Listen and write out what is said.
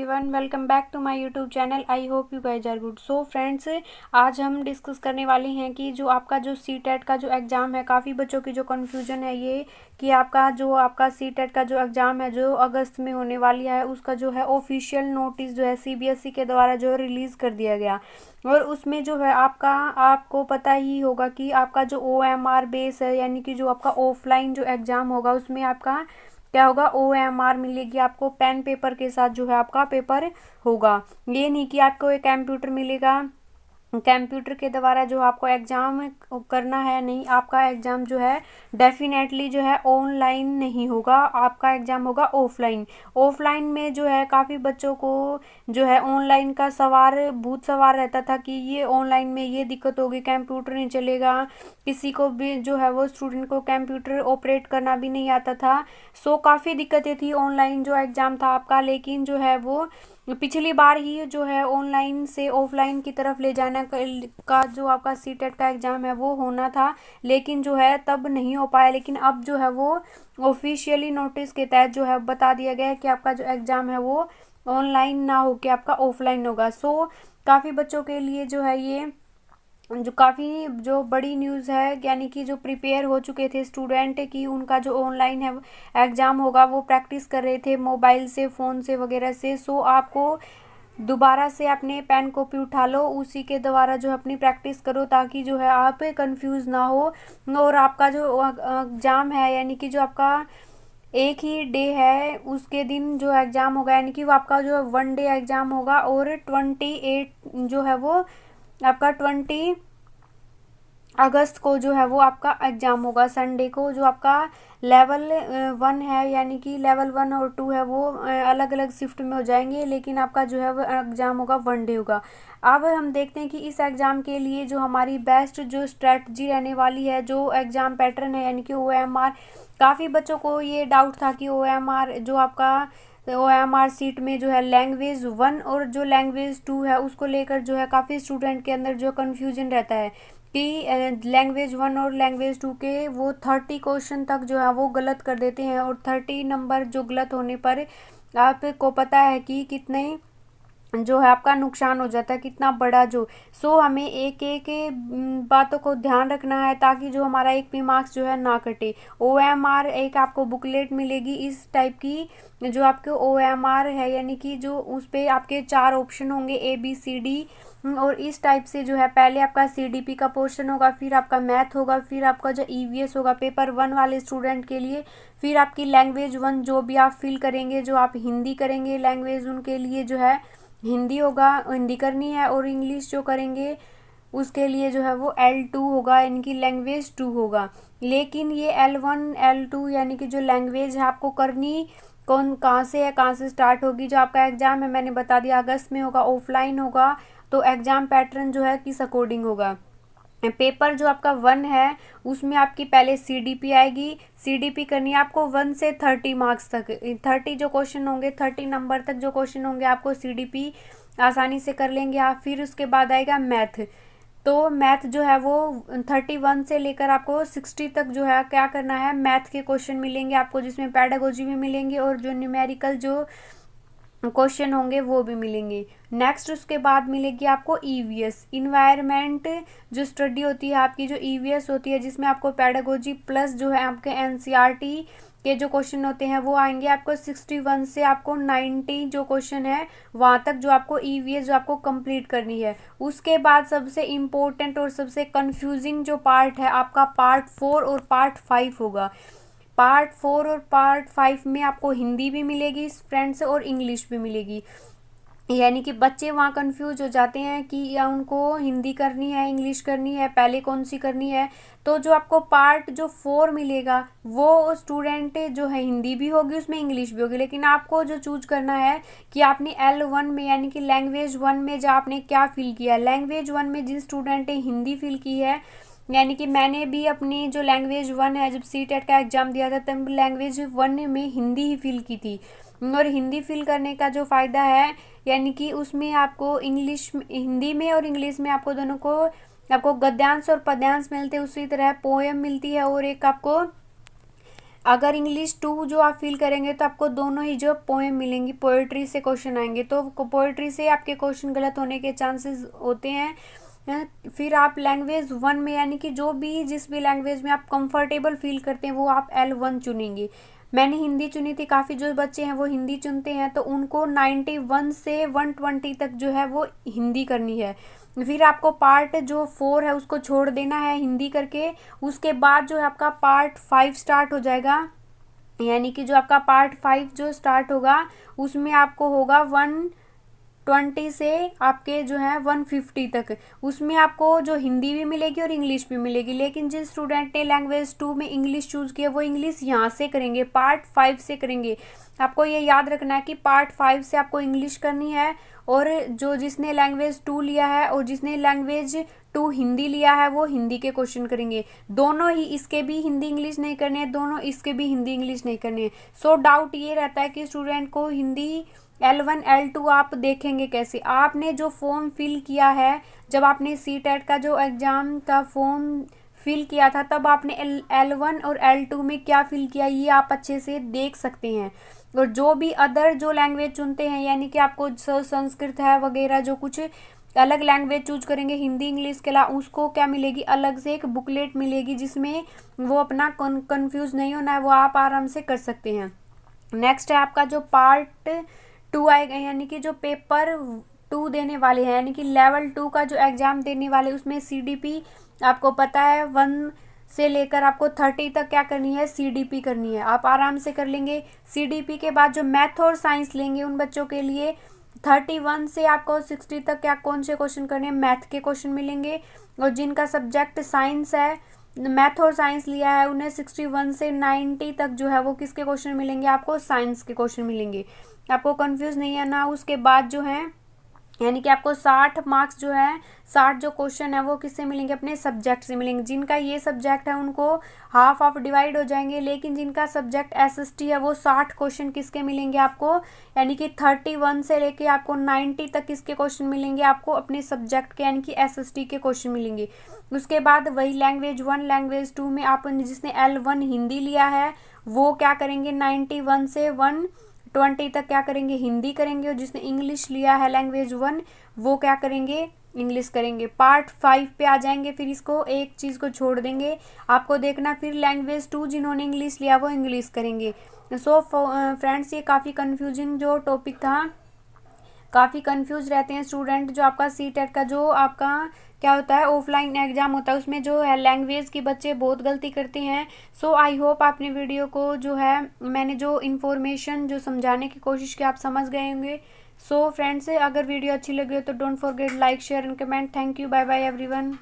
Everyone, welcome back to my YouTube channel. I hope you guys are good. So friends, आज हम discuss करने वाले हैं कि जो आपका जो सी टेट का जो एग्ज़ाम है, काफ़ी बच्चों की जो कन्फ्यूजन है ये कि आपका सी टेट का जो एग्ज़ाम है जो अगस्त में होने वाली है, उसका जो है ऑफिशियल नोटिस जो है सीबीएसई के द्वारा जो है रिलीज़ कर दिया गया। और उसमें जो है आपको पता ही होगा कि आपका जो OMR बेस है, यानी कि जो आपका ऑफलाइन जो एग्ज़ाम होगा उसमें आपका क्या होगा, OMR मिलेगी आपको। पेन पेपर के साथ जो है आपका पेपर होगा। ये नहीं कि आपको एक कंप्यूटर मिलेगा, कंप्यूटर के द्वारा जो आपको एग्ज़ाम करना है। नहीं, आपका एग्ज़ाम जो है डेफिनेटली जो है ऑनलाइन नहीं होगा, आपका एग्ज़ाम होगा ऑफलाइन। ऑफलाइन में जो है काफ़ी बच्चों को जो है ऑनलाइन का भूत सवार रहता था कि ये ऑनलाइन में ये दिक्कत होगी, कंप्यूटर नहीं चलेगा, किसी को भी जो है वो स्टूडेंट को कंप्यूटर ऑपरेट करना भी नहीं आता था। सो काफ़ी दिक्कतें थी ऑनलाइन जो एग्ज़ाम था आपका। लेकिन जो है वो पिछली बार ही जो है ऑनलाइन से ऑफलाइन की तरफ ले जाना का जो आपका सी टेट का एग्ज़ाम है वो होना था, लेकिन जो है तब नहीं हो पाया। लेकिन अब जो है वो ऑफिशियली नोटिस के तहत जो है बता दिया गया है कि आपका जो एग्ज़ाम है वो ऑनलाइन ना हो के आपका ऑफलाइन होगा। सो काफ़ी बच्चों के लिए जो है ये जो काफ़ी जो बड़ी न्यूज़ है, यानी कि जो प्रिपेयर हो चुके थे स्टूडेंट की उनका जो ऑनलाइन है एग्ज़ाम होगा, वो प्रैक्टिस कर रहे थे मोबाइल से, फ़ोन से वगैरह से। सो आपको दोबारा से अपने पेन कॉपी उठा लो, उसी के द्वारा जो अपनी प्रैक्टिस करो, ताकि जो है आप कंफ्यूज ना हो। और आपका जो एग्ज़ाम है, यानी कि जो आपका एक ही डे है, उसके दिन जो एग्ज़ाम होगा, यानी कि वो आपका जो 1 डे एग्ज़ाम होगा। और 28 जो है वो आपका 20 अगस्त को जो है वो आपका एग्ज़ाम होगा, संडे को। जो आपका लेवल 1 है, यानी कि लेवल 1 और 2 है, वो अलग अलग शिफ्ट में हो जाएंगे, लेकिन आपका जो है वो एग्ज़ाम होगा 1 डे होगा। अब हम देखते हैं कि इस एग्ज़ाम के लिए जो हमारी बेस्ट जो स्ट्रेटजी रहने वाली है, जो एग्ज़ाम पैटर्न है, यानी कि OMR। काफ़ी बच्चों को ये डाउट था कि OMR जो आपका OMR सीट में जो है लैंग्वेज 1 और जो लैंग्वेज 2 है उसको लेकर जो है काफ़ी स्टूडेंट के अंदर जो कन्फ्यूजन रहता है कि लैंग्वेज 1 और लैंग्वेज 2 के वो 30 क्वेश्चन तक जो है वो गलत कर देते हैं। और 30 नंबर जो गलत होने पर आपको पता है कि कितने जो है आपका नुकसान हो जाता है, कितना बड़ा जो। सो हमें एक एक बातों को ध्यान रखना है, ताकि जो हमारा एक भी मार्क्स जो है ना कटे। OMR एक आपको बुकलेट मिलेगी इस टाइप की, जो आपके OMR है, यानी कि जो उस पर आपके 4 ऑप्शन होंगे ABCD। और इस टाइप से जो है पहले आपका CDP का पोर्शन होगा, फिर आपका मैथ होगा, फिर आपका जो EVS होगा पेपर 1 वाले स्टूडेंट के लिए, फिर आपकी लैंग्वेज 1 जो भी आप फिल करेंगे, जो आप हिंदी करेंगे लैंग्वेज उनके लिए जो है हिंदी होगा, हिंदी करनी है। और इंग्लिश जो करेंगे उसके लिए जो है वो L2 होगा, यानी कि लैंग्वेज 2 होगा। लेकिन ये L1 L2 यानी कि जो लैंग्वेज है आपको करनी कौन कहाँ से है, कहाँ से स्टार्ट होगी। जो आपका एग्ज़ाम है मैंने बता दिया अगस्त में होगा, ऑफलाइन होगा। तो एग्ज़ाम पैटर्न जो है किस अकॉर्डिंग होगा, पेपर जो आपका 1 है उसमें आपकी पहले CDP आएगी। CDP करनी है आपको 1 से 30 मार्क्स तक, 30 जो क्वेश्चन होंगे, 30 नंबर तक जो क्वेश्चन होंगे आपको CDP आसानी से कर लेंगे आप। फिर उसके बाद आएगा मैथ। तो मैथ जो है वो 31 से लेकर आपको 60 तक जो है क्या करना है, मैथ के क्वेश्चन मिलेंगे आपको, जिसमें पेडागोजी भी मिलेंगे और जो न्यूमेरिकल जो क्वेश्चन होंगे वो भी मिलेंगे। नेक्स्ट उसके बाद मिलेगी आपको EVS इन्वायरमेंट जो स्टडी होती है आपकी, जो EVS होती है, जिसमें आपको पेडागोजी प्लस जो है आपके NCERT के जो क्वेश्चन होते हैं वो आएंगे आपको 61 से आपको 90 जो क्वेश्चन है वहाँ तक जो आपको EVS जो आपको कंप्लीट करनी है। उसके बाद सबसे इम्पोर्टेंट और सबसे कंफ्यूजिंग जो पार्ट है आपका पार्ट 4 और पार्ट 5 होगा। पार्ट 4 और पार्ट 5 में आपको हिंदी भी मिलेगी फ्रेंड्स और इंग्लिश भी मिलेगी। यानी कि बच्चे वहाँ कंफ्यूज हो जाते हैं कि या उनको हिंदी करनी है, इंग्लिश करनी है, पहले कौन सी करनी है। तो जो आपको पार्ट जो 4 मिलेगा वो स्टूडेंट जो है हिंदी भी होगी उसमें, इंग्लिश भी होगी। लेकिन आपको जो चूज करना है कि आपने L1 में, यानी कि लैंग्वेज 1 में जो आपने क्या फिल किया है। लैंग्वेज 1 में जिन स्टूडेंट ने हिंदी फिल की है, यानी कि मैंने भी अपनी जो लैंग्वेज 1 है, जब सी टेट का एग्ज़ाम दिया था तब लैंग्वेज 1 में हिंदी ही फिल की थी। और हिंदी फिल करने का जो फ़ायदा है, यानी कि उसमें आपको इंग्लिश हिंदी में और इंग्लिश में आपको दोनों को आपको गद्यांश और पद्यांश मिलते हैं, उसी तरह पोएम मिलती है और एक आपको अगर इंग्लिश 2 जो आप फील करेंगे तो आपको दोनों ही जो पोएम मिलेंगी, पोएट्री से क्वेश्चन आएंगे, तो पोएट्री से आपके क्वेश्चन गलत होने के चांसेस होते हैं। फिर आप लैंग्वेज 1 में यानी कि जो भी जिस भी लैंग्वेज में आप कंफर्टेबल फील करते हैं वो आप L1 चुनेंगे। मैंने हिंदी चुनी थी, काफ़ी जो बच्चे हैं वो हिंदी चुनते हैं, तो उनको 91 से 120 तक जो है वो हिंदी करनी है। फिर आपको पार्ट जो 4 है उसको छोड़ देना है हिंदी करके। उसके बाद जो है आपका पार्ट 5 स्टार्ट हो जाएगा, यानी कि जो आपका पार्ट 5 जो स्टार्ट होगा उसमें आपको होगा 120 से आपके जो है 150 तक। उसमें आपको जो हिंदी भी मिलेगी और इंग्लिश भी मिलेगी। लेकिन जिस स्टूडेंट ने लैंग्वेज 2 में इंग्लिश चूज़ किया वो इंग्लिश यहाँ से करेंगे, पार्ट 5 से करेंगे। आपको ये याद रखना है कि पार्ट 5 से आपको इंग्लिश करनी है, और जो जिसने लैंग्वेज 2 लिया है और जिसने लैंग्वेज 2 हिंदी लिया है वो हिंदी के क्वेश्चन करेंगे। दोनों ही, इसके भी हिंदी इंग्लिश नहीं करने हैं, दोनों इसके भी हिंदी इंग्लिश नहीं करने हैं। सो डाउट ये रहता है कि स्टूडेंट को हिंदी L1 L2 आप देखेंगे कैसे। आपने जो फॉर्म फिल किया है, जब आपने CTET का जो एग्ज़ाम का फॉर्म फिल किया था तब आपने L1 और L2 में क्या फिल किया ये आप अच्छे से देख सकते हैं। और जो भी अदर जो लैंग्वेज चुनते हैं, यानी कि आपको संस्कृत है वगैरह जो कुछ अलग लैंग्वेज चूज करेंगे हिंदी इंग्लिश के अलावा, उसको क्या मिलेगी, अलग से एक बुकलेट मिलेगी जिसमें वो अपना कंफ्यूज नहीं होना है, वो आप आराम से कर सकते हैं। नेक्स्ट है आपका जो पार्ट 2 आएगा, यानी कि जो पेपर 2 देने वाले हैं, यानी कि लेवल 2 का जो एग्ज़ाम देने वाले, उसमें CDP आपको पता है 1 से लेकर आपको 30 तक क्या करनी है, CDP करनी है। आप आराम से कर लेंगे। CDP के बाद जो मैथ और साइंस लेंगे उन बच्चों के लिए 31 से आपको 60 तक क्या कौन से क्वेश्चन करने हैं, मैथ के क्वेश्चन मिलेंगे। और जिनका सब्जेक्ट साइंस है, मैथ और साइंस लिया है, उन्हें 61 से 90 तक जो है वो किसके क्वेश्चन मिलेंगे, आपको साइंस के क्वेश्चन मिलेंगे। आपको कंफ्यूज नहीं है ना। उसके बाद जो है यानी कि आपको 60 मार्क्स जो है, 60 जो क्वेश्चन है वो किससे मिलेंगे, अपने सब्जेक्ट से मिलेंगे। जिनका ये सब्जेक्ट है उनको हाफ ऑफ डिवाइड हो जाएंगे, लेकिन जिनका सब्जेक्ट SST है वो 60 क्वेश्चन किसके मिलेंगे आपको, यानी कि 31 से लेके आपको 90 तक किसके क्वेश्चन मिलेंगे, आपको अपने सब्जेक्ट के यानी कि SST के क्वेश्चन मिलेंगे। उसके बाद वही लैंग्वेज 1 लैंग्वेज 2 में आप जिसने L1 हिंदी लिया है वो क्या करेंगे, 91 से 120 तक क्या करेंगे, हिंदी करेंगे। और जिसने इंग्लिश लिया है लैंग्वेज 1 वो क्या करेंगे, इंग्लिश करेंगे। पार्ट 5 पे आ जाएंगे, फिर इसको एक चीज़ को छोड़ देंगे। आपको देखना फिर लैंग्वेज 2 जिन्होंने इंग्लिश लिया वो इंग्लिश करेंगे। सो फ्रेंड्स, ये काफ़ी कंफ्यूजिंग जो टॉपिक था, काफ़ी कंफ्यूज रहते हैं स्टूडेंट। जो आपका CTET का जो आपका क्या होता है, ऑफलाइन एग्जाम होता है, उसमें जो है लैंग्वेज के बच्चे बहुत गलती करते हैं। सो आई होप आपने वीडियो को जो है मैंने जो इन्फॉर्मेशन जो समझाने की कोशिश की आप समझ गए होंगे। सो फ्रेंड्स, अगर वीडियो अच्छी लगी हो तो don't forget like share and comment. Thank you, bye bye everyone.